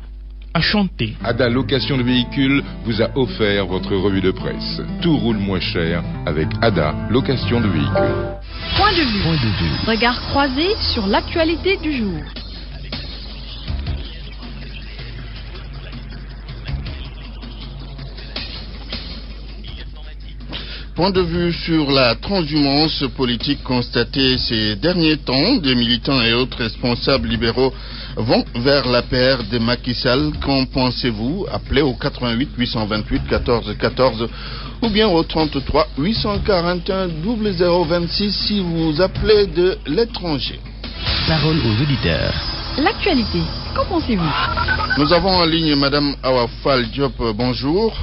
à chanter. Ada Location de Véhicules vous a offert votre revue de presse. Tout roule moins cher avec Ada Location de Véhicules. Point de vue. Regard croisé sur l'actualité du jour. Point de vue sur la transhumance politique constatée ces derniers temps. Des militants et autres responsables libéraux vont vers la paire de Macky Sall. Qu'en pensez-vous? Appelez au 88 828 14 14 ou bien au 33 841 0026 si vous appelez de l'étranger. Parole aux auditeurs. L'actualité, qu'en pensez-vous? Nous avons en ligne Madame Awa Fall Diop. Bonjour.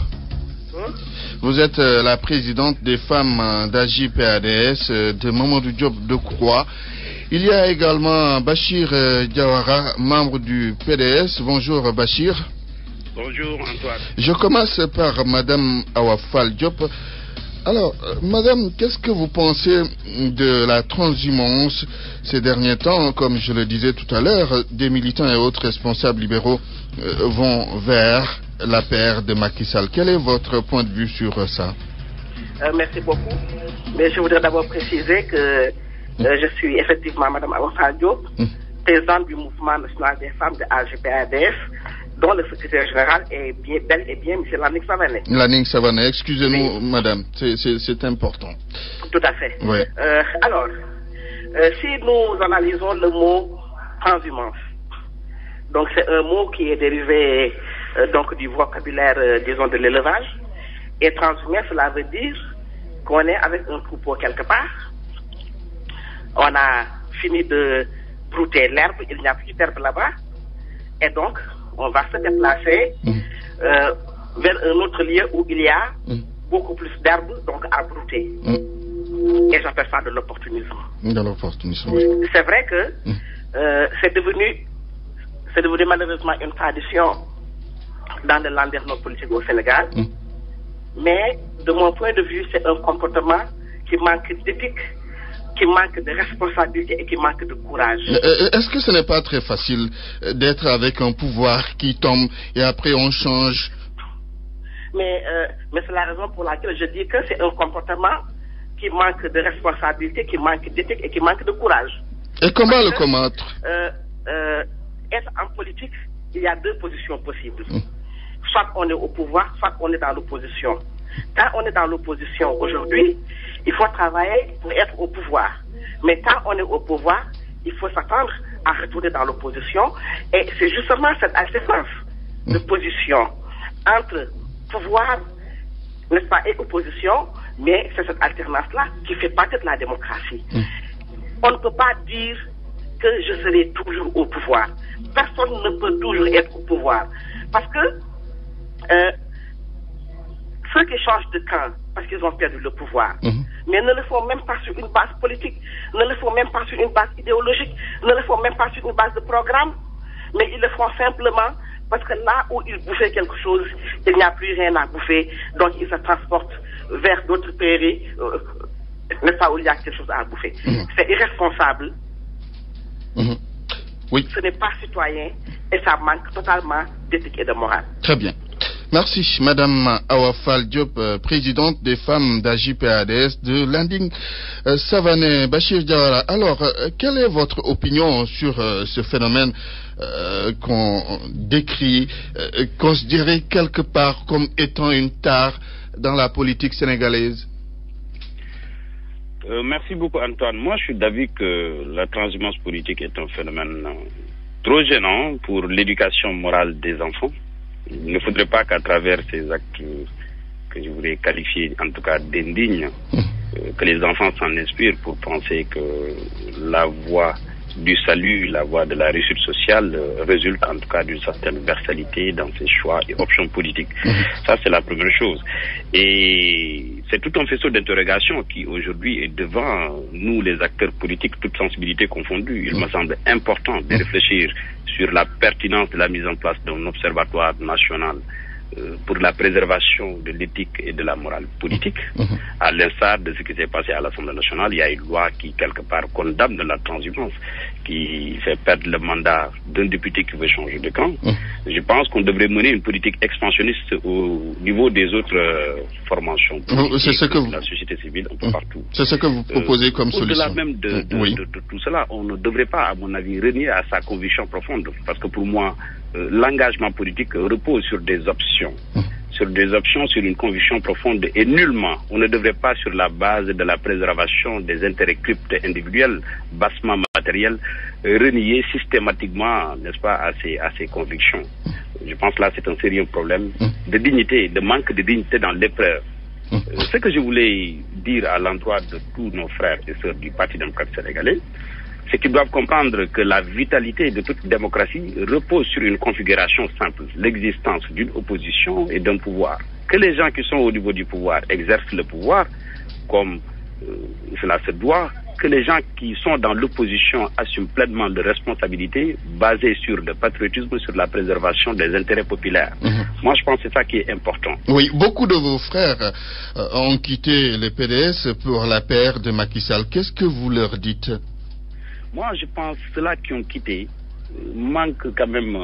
Vous êtes la présidente des femmes d'AJ-PADS de Mamadou Diop de Croix. Il y a également Bachir Diawara, membre du PDS. Bonjour Bachir. Bonjour Antoine. Je commence par Madame Awa Fall Diop. Alors, Madame, qu'est-ce que vous pensez de la transhumance ces derniers temps? Comme je le disais tout à l'heure, des militants et autres responsables libéraux vont vers la paire de Macky Sall. Quel est votre point de vue sur ça? Merci beaucoup. Mais je voudrais d'abord préciser que je suis effectivement Madame Awa Fall Diop, présidente du mouvement national des femmes de AJ-PADS, dont le secrétaire général est bel et bien M. Lanning Savané. Lanning Savané, excusez-nous, Madame, c'est important. Tout à fait. Oui. Alors, si nous analysons le mot transhumance, donc c'est un mot qui est dérivé donc du vocabulaire, disons, de l'élevage. Et transhumer, cela veut dire qu'on est avec un troupeau quelque part. On a fini de brouter l'herbe, il n'y a plus d'herbe là-bas. Et donc, on va se déplacer vers un autre lieu où il y a beaucoup plus d'herbe, donc à brouter. Et j'appelle ça de l'opportunisme. De l'opportunisme, oui. C'est vrai que c'est devenu malheureusement une tradition dans le landerneau politique au Sénégal. Mais de mon point de vue, c'est un comportement qui manque d'éthique, qui manque de responsabilité et qui manque de courage. Est-ce que ce n'est pas très facile d'être avec un pouvoir qui tombe et après on change? Mais c'est la raison pour laquelle je dis que c'est un comportement qui manque de responsabilité, qui manque d'éthique et qui manque de courage. Et comment le combattre? Être en politique, il y a deux positions possibles. Soit on est au pouvoir, soit on est dans l'opposition. Quand on est dans l'opposition aujourd'hui, il faut travailler pour être au pouvoir. Mais quand on est au pouvoir, il faut s'attendre à retourner dans l'opposition. Et c'est justement cette alternance de position entre pouvoir, n'est-ce pas, et opposition, mais c'est cette alternance-là qui fait partie de la démocratie. On ne peut pas dire que je serai toujours au pouvoir. Personne ne peut toujours être au pouvoir. Parce que ceux qui changent de camp parce qu'ils ont perdu le pouvoir, mais ne le font même pas sur une base politique, ne le font même pas sur une base idéologique, ne le font même pas sur une base de programme, mais ils le font simplement parce que là où ils bouffaient quelque chose, il n'y a plus rien à bouffer, donc ils se transportent vers d'autres pays, n'est-ce pas, où il y a quelque chose à bouffer. C'est irresponsable. Oui. Ce n'est pas citoyen et ça manque totalement d'éthique et de morale. Très bien. Merci, Madame Awa Fall Diop, présidente des femmes d'AJ-PADS de Landing Savané. Bachir Diawara, alors, quelle est votre opinion sur ce phénomène qu'on décrit, considéré quelque part comme étant une tare dans la politique sénégalaise? Merci beaucoup, Antoine. Moi, je suis d'avis que la transhumance politique est un phénomène trop gênant pour l'éducation morale des enfants. Il ne faudrait pas qu'à travers ces actes que je voudrais qualifier en tout cas d'indigne, que les enfants s'en inspirent pour penser que la voie du salut, la voie de la réussite sociale résulte en tout cas d'une certaine versalité dans ses choix et options politiques. Ça, c'est la première chose. Et c'est tout un faisceau d'interrogations qui aujourd'hui est devant nous, les acteurs politiques, toutes sensibilités confondues. Il me semble important de réfléchir sur la pertinence de la mise en place d'un observatoire national pour la préservation de l'éthique et de la morale politique. À l'instar de ce qui s'est passé à l'Assemblée nationale, il y a une loi qui, quelque part, condamne la transhumance, qui fait perdre le mandat d'un député qui veut changer de camp. Je pense qu'on devrait mener une politique expansionniste au niveau des autres formations politiques, de la société civile, un peu partout. C'est ce que vous proposez comme solution. Au-delà même de tout cela, on ne devrait pas, à mon avis, renier à sa conviction profonde, parce que pour moi, l'engagement politique repose sur des options, sur une conviction profonde, et nullement, on ne devrait pas, sur la base de la préservation des intérêts cryptes individuels, bassement matériels, renier systématiquement, n'est-ce pas, à ces convictions. Je pense que là, c'est un sérieux problème de dignité, de manque de dignité dans l'épreuve. Ce que je voulais dire à l'endroit de tous nos frères et sœurs du Parti démocrate sénégalais, c'est qu'ils doivent comprendre que la vitalité de toute démocratie repose sur une configuration simple, l'existence d'une opposition et d'un pouvoir. Que les gens qui sont au niveau du pouvoir exercent le pouvoir comme cela se doit, que les gens qui sont dans l'opposition assument pleinement leurs responsabilités basées sur le patriotisme, sur la préservation des intérêts populaires. Moi, je pense que c'est ça qui est important. Oui, beaucoup de vos frères ont quitté le PDS pour la paire de Macky Sall. Qu'est-ce que vous leur dites ? Moi, je pense que ceux-là qui ont quitté manquent quand même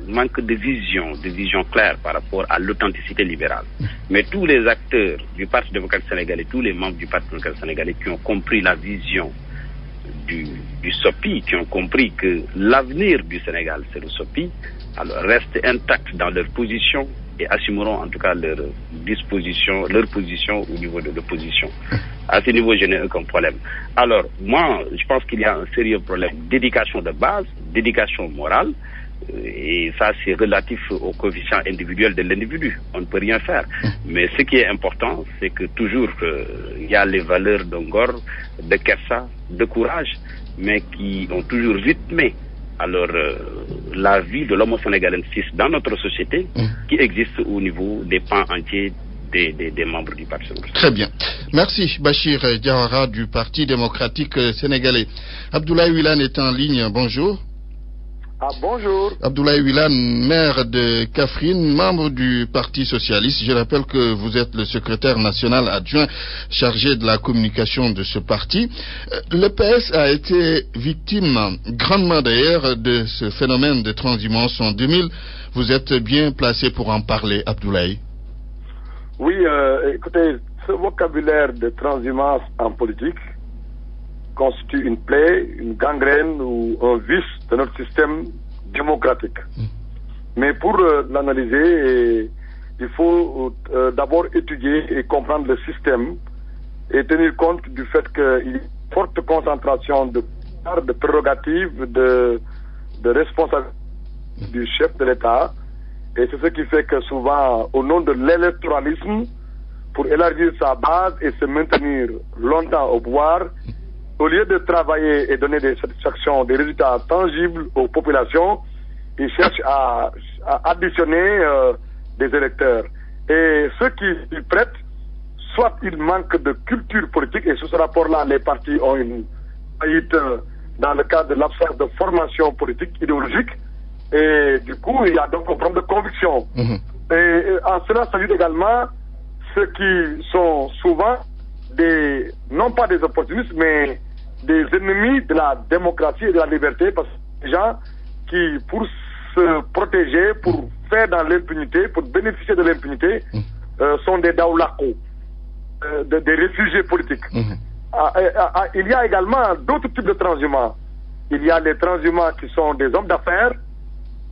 manque de vision claire par rapport à l'authenticité libérale. Mais tous les acteurs du Parti démocrate sénégalais, tous les membres du Parti démocrate sénégalais qui ont compris la vision du SOPI, qui ont compris que l'avenir du Sénégal, c'est le SOPI, alors restent intacts dans leur position et assumeront en tout cas leur position au niveau de l'opposition. À ce niveau, je n'ai aucun problème. Alors, moi, je pense qu'il y a un sérieux problème d'éducation de base, d'éducation morale, et ça, c'est relatif au coefficient individuel de l'individu. On ne peut rien faire. Mais ce qui est important, c'est que toujours, il y a les valeurs d'Ongor, de Kersa, de courage, mais qui ont toujours rythmé alors la vie de l'homme sénégalensis dans notre société, qui existe au niveau des pans entiers des membres du Parti démocratique. Très bien. Merci Bachir Diawara du Parti démocratique sénégalais. Abdoulaye Wilane est en ligne. Bonjour. Bonjour. Abdoulaye Wilane, maire de Kaffrine, membre du Parti socialiste. Je rappelle que vous êtes le secrétaire national adjoint chargé de la communication de ce parti. Le PS a été victime, grandement d'ailleurs, de ce phénomène de transhumance en 2000. Vous êtes bien placé pour en parler, Abdoulaye. Oui, écoutez, ce vocabulaire de transhumance en politique constitue une plaie, une gangrène ou un vice de notre système démocratique. Mais pour l'analyser, il faut d'abord étudier et comprendre le système et tenir compte du fait qu'il y a une forte concentration de prérogatives, de responsabilités du chef de l'État. Et c'est ce qui fait que souvent, au nom de l'électoralisme, pour élargir sa base et se maintenir longtemps au pouvoir, au lieu de travailler et donner des satisfactions, des résultats tangibles aux populations, ils cherchent à additionner des électeurs. Et ceux qui y prêtent, soit ils manquent de culture politique, et sous ce rapport-là, les partis ont une faillite dans le cadre de l'absence de formation politique idéologique, et du coup, il y a donc un problème de conviction. Et en cela s'ajoute également ceux qui sont souvent non pas des opportunistes, mais des ennemis de la démocratie et de la liberté, parce que des gens qui, pour se protéger, pour faire dans l'impunité, pour bénéficier de l'impunité, sont des daoulakos, des réfugiés politiques. Il y a également d'autres types de transhumants. Il y a les transhumants qui sont des hommes d'affaires,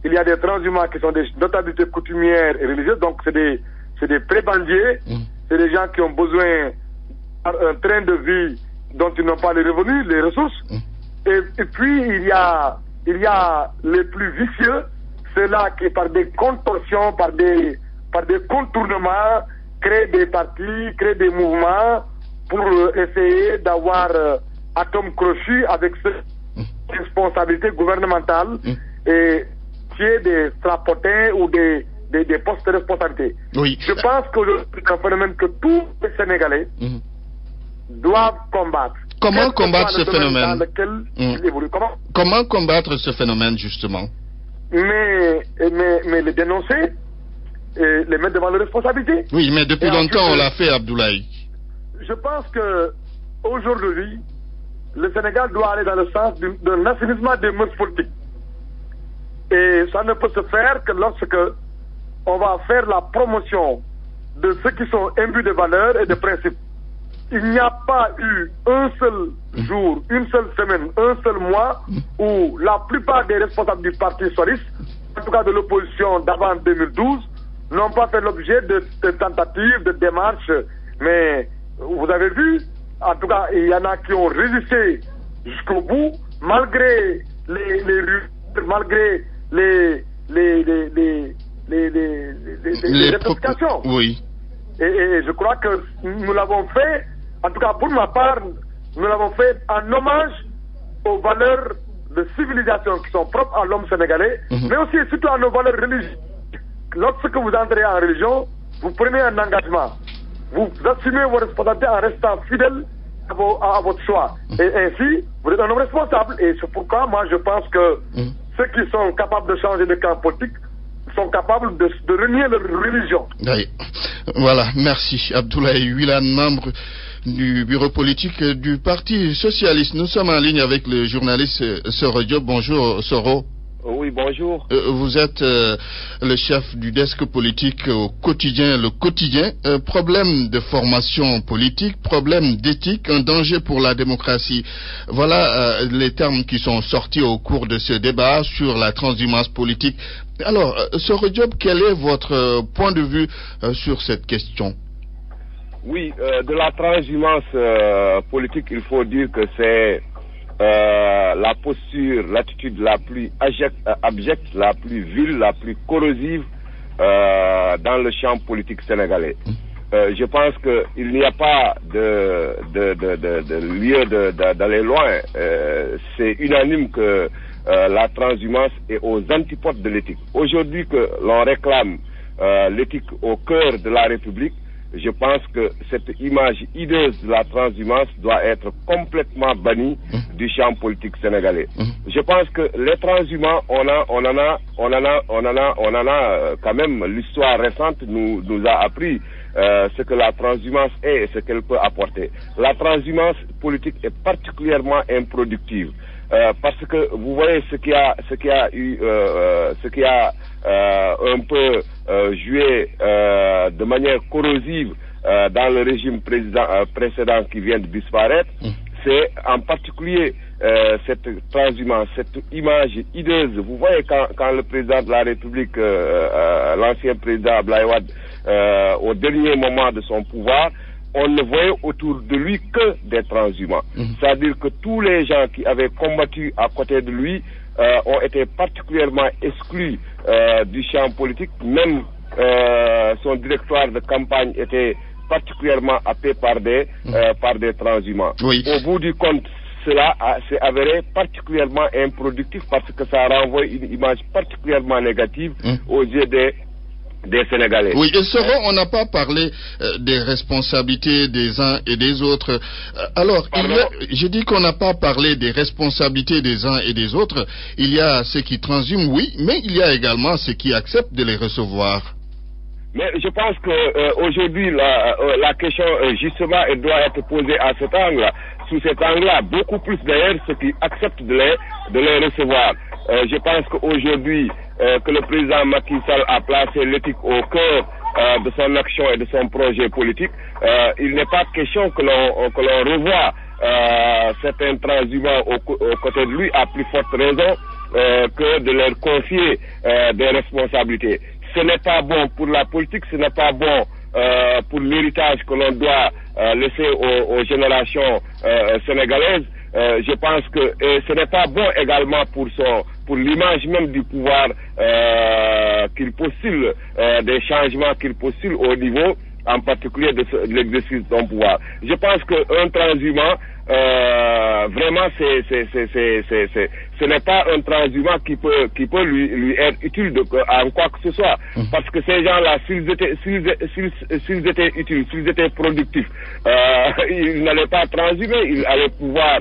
il y a des transhumants qui sont des notabilités coutumières et religieuses, donc c'est des prébendiers, c'est des gens qui ont besoin d'un train de vie dont ils n'ont pas les revenus, les ressources. Et puis il y a les plus vicieux, ceux-là qui par des contorsions, par des par des contournements, créer des partis, créer des mouvements pour essayer d'avoir atome crochu avec cette responsabilité gouvernementale et tuer des strapotins ou des postes de responsabilité. Oui. Je pense que c'est un phénomène que tous les Sénégalais doivent combattre. Comment combattre ce phénomène? Dans lequel il évolue. Comment combattre ce phénomène, justement? Mais les dénoncer et les mettre devant les responsabilités. Oui, mais depuis longtemps, on l'a fait, Abdoulaye. Je pense que aujourd'hui, le Sénégal doit aller dans le sens d'un assainissement des mœurs politiques. Et ça ne peut se faire que lorsque on va faire la promotion de ceux qui sont imbus de valeurs et de principes. Il n'y a pas eu un seul jour, une seule semaine, un seul mois où la plupart des responsables du Parti socialiste, en tout cas de l'opposition d'avant 2012, n'ont pas fait l'objet de tentatives, de démarches. Mais vous avez vu, en tout cas, il y en a qui ont résisté jusqu'au bout, malgré les rues, malgré les rétoxications. Oui. Et je crois que nous l'avons fait, en tout cas pour ma part, nous l'avons fait en hommage aux valeurs de civilisation qui sont propres à l'homme sénégalais, mais aussi et surtout à nos valeurs religieuses. Lorsque vous entrez en religion, vous prenez un engagement. Vous assumez vos responsabilités en restant fidèle à votre choix. Et ainsi, vous êtes un homme responsable. Et c'est pourquoi moi je pense que ceux qui sont capables de changer de camp politique sont capables de renier leur religion. Oui. Voilà, merci. Abdoulaye Wilane, membre du bureau politique du Parti socialiste. Nous sommes en ligne avec le journaliste Soro Diop. Bonjour Soro. Oui, bonjour. Vous êtes le chef du desk politique au quotidien, le quotidien. Problème de formation politique, problème d'éthique, un danger pour la démocratie. Voilà les termes qui sont sortis au cours de ce débat sur la transhumance politique. Alors, Soro Diop, quel est votre point de vue sur cette question? Oui, de la transhumance politique, il faut dire que c'est la posture, l'attitude la plus abjecte, la plus vile, la plus corrosive dans le champ politique sénégalais. Je pense qu'il n'y a pas de lieu d'aller loin. C'est unanime que la transhumance est aux antipodes de l'éthique. Aujourd'hui que l'on réclame l'éthique au cœur de la République, je pense que cette image hideuse de la transhumance doit être complètement bannie du champ politique sénégalais. Je pense que les transhumants, on en a quand même, l'histoire récente nous a appris ce que la transhumance est et ce qu'elle peut apporter. La transhumance politique est particulièrement improductive. Parce que vous voyez ce qui a un peu joué de manière corrosive dans le régime précédent qui vient de disparaître, c'est en particulier cette transhumance, cette image hideuse. Vous voyez quand le président de la République, l'ancien président Abdoulaye Wade, au dernier moment de son pouvoir, on ne voyait autour de lui que des transhumants. C'est-à-dire que tous les gens qui avaient combattu à côté de lui ont été particulièrement exclus du champ politique. Même son directoire de campagne était particulièrement happé par des transhumants. Oui. Au bout du compte, cela s'est avéré particulièrement improductif parce que ça renvoie une image particulièrement négative aux yeux des Sénégalais. Oui, et Soro, on n'a pas parlé des responsabilités des uns et des autres. Alors, je dis qu'on n'a pas parlé des responsabilités des uns et des autres. Il y a ceux qui transhument, oui, mais il y a également ceux qui acceptent de les recevoir. Mais je pense que aujourd'hui la question justement elle doit être posée à cet angle, sous cet angle-là, beaucoup plus d'ailleurs ceux qui acceptent de les recevoir. Je pense qu'aujourd'hui que le président Macky Sall a placé l'éthique au cœur de son action et de son projet politique, il n'est pas question que l'on revoie certains transhumants aux côtés de lui à plus forte raison que de leur confier des responsabilités. Ce n'est pas bon pour la politique, ce n'est pas bon pour l'héritage que l'on doit laisser aux générations sénégalaises. Je pense que ce n'est pas bon également pour pour l'image même du pouvoir qu'il postule, des changements qu'il postule au niveau en particulier de l'exercice de son pouvoir. Je pense qu'un transhumant, vraiment, ce n'est pas un transhumant qui peut lui être utile en quoi que ce soit. Parce que ces gens-là, s'ils étaient utiles, s'ils étaient productifs, ils n'allaient pas transhumer, ils allaient pouvoir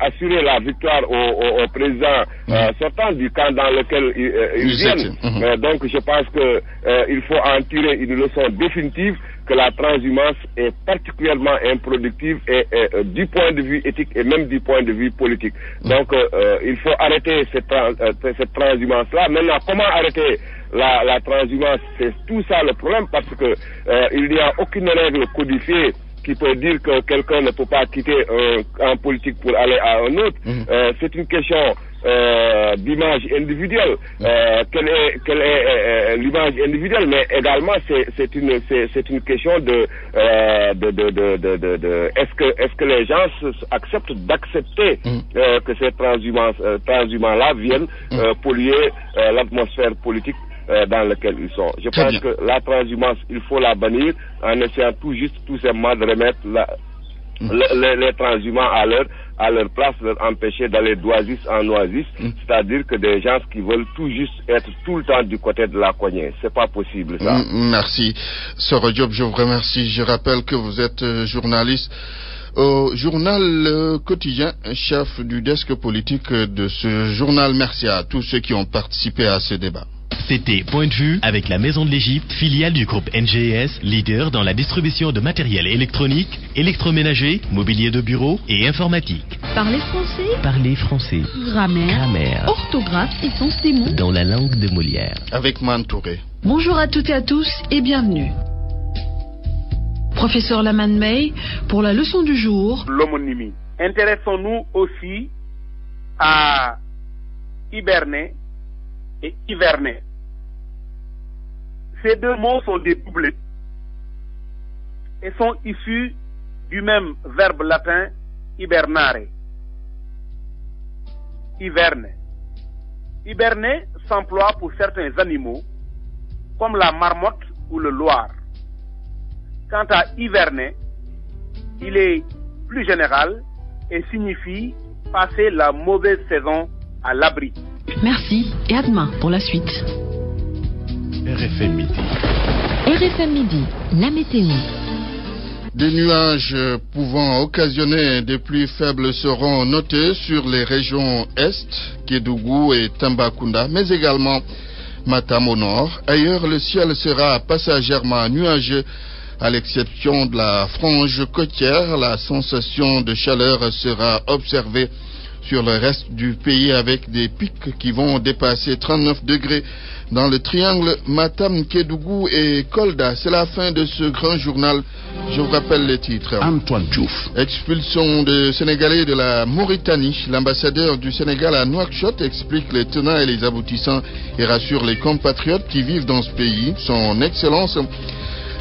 assurer la victoire au président sortant du camp dans lequel ils viennent. Donc je pense qu'il faut en tirer une leçon définitive, que la transhumance est particulièrement improductive et du point de vue éthique et même du point de vue politique. Donc il faut arrêter cette transhumance-là. Maintenant, comment arrêter la transhumance? C'est tout ça le problème, parce que il n'y a aucune règle codifiée qui peut dire que quelqu'un ne peut pas quitter un politique pour aller à un autre. C'est une question d'image individuelle. Quelle est l'image individuelle? Mais également c'est une question de est-ce que les gens acceptent d'accepter que ces transhumants-là viennent polluer l'atmosphère politique dans lequel ils sont. Je pense que la transhumance, il faut la bannir en essayant tout simplement de remettre les transhumants à leur place, leur empêcher d'aller d'oasis en oasis, c'est-à-dire que des gens qui veulent tout juste être tout le temps du côté de la cognée. C'est pas possible, ça. Merci. Sœur Diop, je vous remercie. Je rappelle que vous êtes journaliste au journal quotidien, chef du desk politique de ce journal. Merci à tous ceux qui ont participé à ce débat. C'était Point de vue avec la Maison de l'Égypte, filiale du groupe NGS, leader dans la distribution de matériel électronique, électroménager, mobilier de bureau et informatique. Parlez français. Parlez français. Grammaire. Orthographe et sens des mots. Dans la langue de Molière. Avec Mantouré. Bonjour à toutes et à tous et bienvenue. Professeur Laman May, pour la leçon du jour. L'homonymie. Intéressons-nous aussi à hiberner et hiverner. Ces deux mots sont des doublets et sont issus du même verbe latin hibernare. Hiverner. Hiberner s'emploie pour certains animaux comme la marmotte ou le loir. Quant à hiverner, il est plus général et signifie passer la mauvaise saison à l'abri. Merci et à demain pour la suite. RFM Midi. RFM Midi, la météo. Des nuages pouvant occasionner des pluies faibles seront notés sur les régions Est, Kédougou et Tambacounda, mais également Matam au nord. Ailleurs, le ciel sera passagèrement nuageux, à l'exception de la frange côtière. La sensation de chaleur sera observée sur le reste du pays avec des pics qui vont dépasser 39 degrés dans le triangle Matam, Kédougou et Kolda. C'est la fin de ce grand journal. Je vous rappelle les titres. Antoine Diouf. Expulsion de Sénégalais de la Mauritanie. L'ambassadeur du Sénégal à Nouakchott explique les tenants et les aboutissants et rassure les compatriotes qui vivent dans ce pays. Son Excellence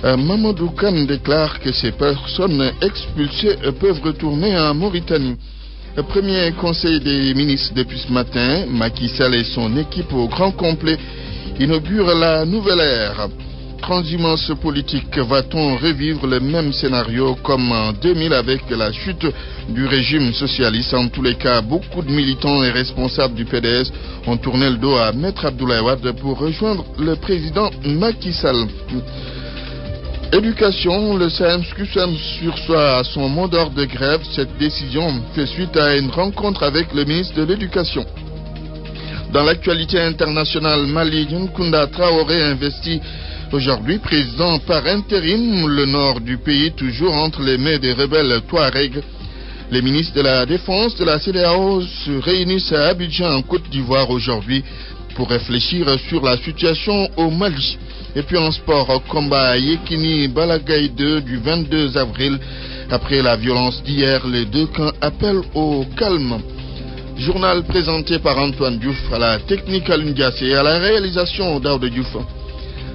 Mamadou Kane déclare que ces personnes expulsées peuvent retourner en Mauritanie. Le premier conseil des ministres depuis ce matin, Macky Sall et son équipe au grand complet inaugurent la nouvelle ère. Transhumance politique, va-t-on revivre le même scénario comme en 2000 avec la chute du régime socialiste? En tous les cas, beaucoup de militants et responsables du PDS ont tourné le dos à Maître Abdoulaye Wade pour rejoindre le président Macky Sall. Éducation, le SAEMS-CUSEMS sursoit à son mot d'ordre de grève. Cette décision fait suite à une rencontre avec le ministre de l'Éducation. Dans l'actualité internationale, Mali, Nkunda Traoré investit aujourd'hui président par intérim, le nord du pays toujours entre les mains des rebelles Touaregs. Les ministres de la Défense de la CEDEAO se réunissent à Abidjan en Côte d'Ivoire aujourd'hui pour réfléchir sur la situation au Mali. Et puis en sport, au combat à Yekini Balagaï 2 du 22 avril. Après la violence d'hier, les deux camps appellent au calme. Journal présenté par Antoine Diouf, à la technique Alun Diassé et à la réalisation Daouda Diouf.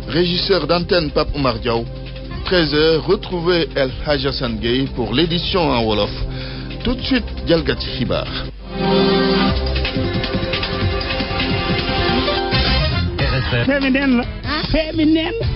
Régisseur d'antenne Pape Oumar Diaw. 13h, retrouvez El Hadj Hassan Gueye pour l'édition en Wolof. Tout de suite, Dialgati Hibar. féminin la féminin